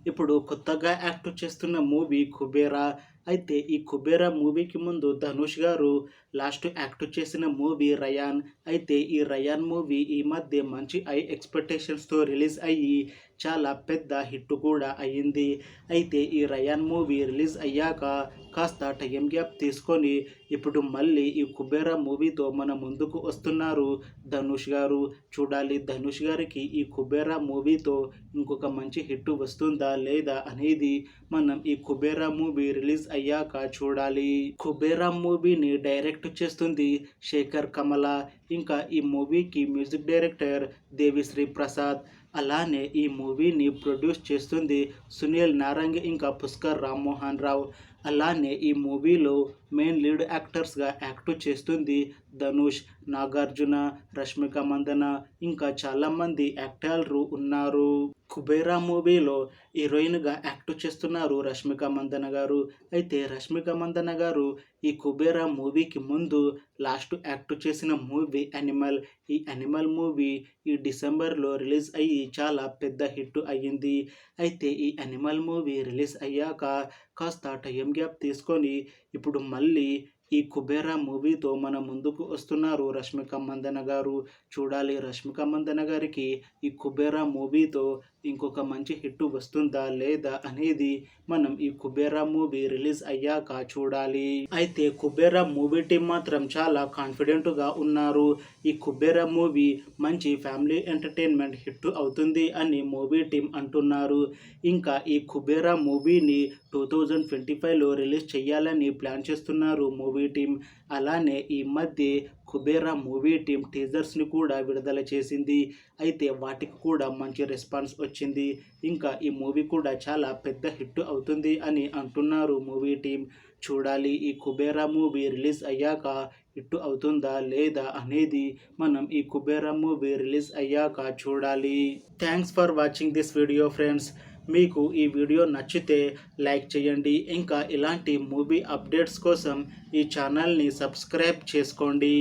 ఇప్పుడు కొత్తగా యాక్ట్ చేస్తున్న మూవీ 'కుబేరా'. అయితే ఈ 'కుబేరా' మూవీకి ముందు ధనుష్ గారు లాస్ట్ యాక్ట్ చేసిన మూవీ 'రయాన్'. అయితే ఈ 'రయాన్' మూవీ ఈ మధ్య మంచి హై ఎక్స్‌పెక్టేషన్స్‌తో రిలీజ్ అయ్యి చాలా పెద్ద హిట్ కూడా అయ్యింది. అయితే ఈ 'రయాన్' మూవీ రిలీజ్ అయ్యాక కాస్త టైం గ్యాప్ తీసుకొని ఇప్పుడు మళ్ళీ ఈ 'కుబేరా' మూవీతో మన ముందుకు వస్తున్నారు ధనుష్ గారు. చూడాలి ధనుష్ గారికి ఈ 'కుబేరా' మూవీతో ఇంకొక మంచి హిట్ వస్తుందా లేదా అనేది మనం ఈ 'కుబేరా' మూవీ రిలీజ్ అయ్యాక చూడాలి. 'కుబేరా' మూవీని డైరెక్ట్ చేస్తుంది శేఖర్ కమల. ఇంకా ఈ మూవీకి మ్యూజిక్ డైరెక్టర్ దేవిశ్రీ ప్రసాద్. అలానే ఈ మూవీని ప్రొడ్యూస్ చేస్తుంది సునీల్ నారంగ్ ఇంకా పుష్కర్ రామ్మోహన్ రావు. అలానే ఈ మూవీలో మెయిన్ లీడ్ యాక్టర్స్గా యాక్ట్ చేస్తుంది ధనుష్, నాగార్జున, రష్మిక మందన ఇంకా చాలామంది యాక్టర్లు ఉన్నారు. 'కుబేరా' మూవీలో హీరోయిన్గా యాక్ట్ చేస్తున్నారు రష్మిక మందన గారు. అయితే రష్మిక మందన గారు ఈ 'కుబేరా' మూవీకి ముందు లాస్ట్ యాక్ట్ చేసిన మూవీ 'యానిమల్'. ఈ 'యానిమల్' మూవీ ఈ డిసెంబర్లో రిలీజ్ అయ్యి చాలా పెద్ద హిట్ అయ్యింది. అయితే ఈ 'యానిమల్' మూవీ రిలీజ్ అయ్యాక కాస్త టైం గ్యాప్ తీసుకొని ఇప్పుడు మళ్ళీ ఈ 'కుబేరా' మూవీతో మన ముందుకు వస్తున్నారు రష్మిక మందన గారు. చూడాలి రష్మిక మందన గారికి ఈ 'కుబేరా' మూవీతో ఇంకొక మంచి హిట్ వస్తుందా లేదా అనేది మనం ఈ 'కుబేరా' మూవీ రిలీజ్ అయ్యాక చూడాలి. అయితే 'కుబేరా' మూవీ టీం మాత్రం చాలా కాన్ఫిడెంట్గా ఉన్నారు. ఈ 'కుబేరా' మూవీ మంచి ఫ్యామిలీ ఎంటర్టైన్మెంట్ హిట్ అవుతుంది అని మూవీ టీం అంటున్నారు. ఇంకా ఈ 'కుబేరా' మూవీని 2025లో రిలీజ్ చేయాలని ప్లాన్ చేస్తున్నారు మూవీ టీం. అలానే ఈ మధ్య 'కుబేరా' మూవీ టీం టీజర్స్ని కూడా విడుదల చేసింది. అయితే వాటికి కూడా మంచి రెస్పాన్స్ వచ్చింది. ఇంకా ఈ మూవీ కూడా చాలా పెద్ద హిట్ అవుతుంది అని అంటున్నారు మూవీ టీం. చూడాలి ఈ 'కుబేరా' మూవీ రిలీజ్ అయ్యాక హిట్ అవుతుందా లేదా అనేది మనం ఈ 'కుబేరా' మూవీ రిలీజ్ అయ్యాక చూడాలి. Thanks for watching this video friends. మీకు ఈ వీడియో నచ్చితే లైక్ చేయండి. ఇంకా ఇలాంటి మూవీ అప్డేట్స్ కోసం ఈ ఛానల్ని సబ్స్క్రైబ్ చేసుకోండి.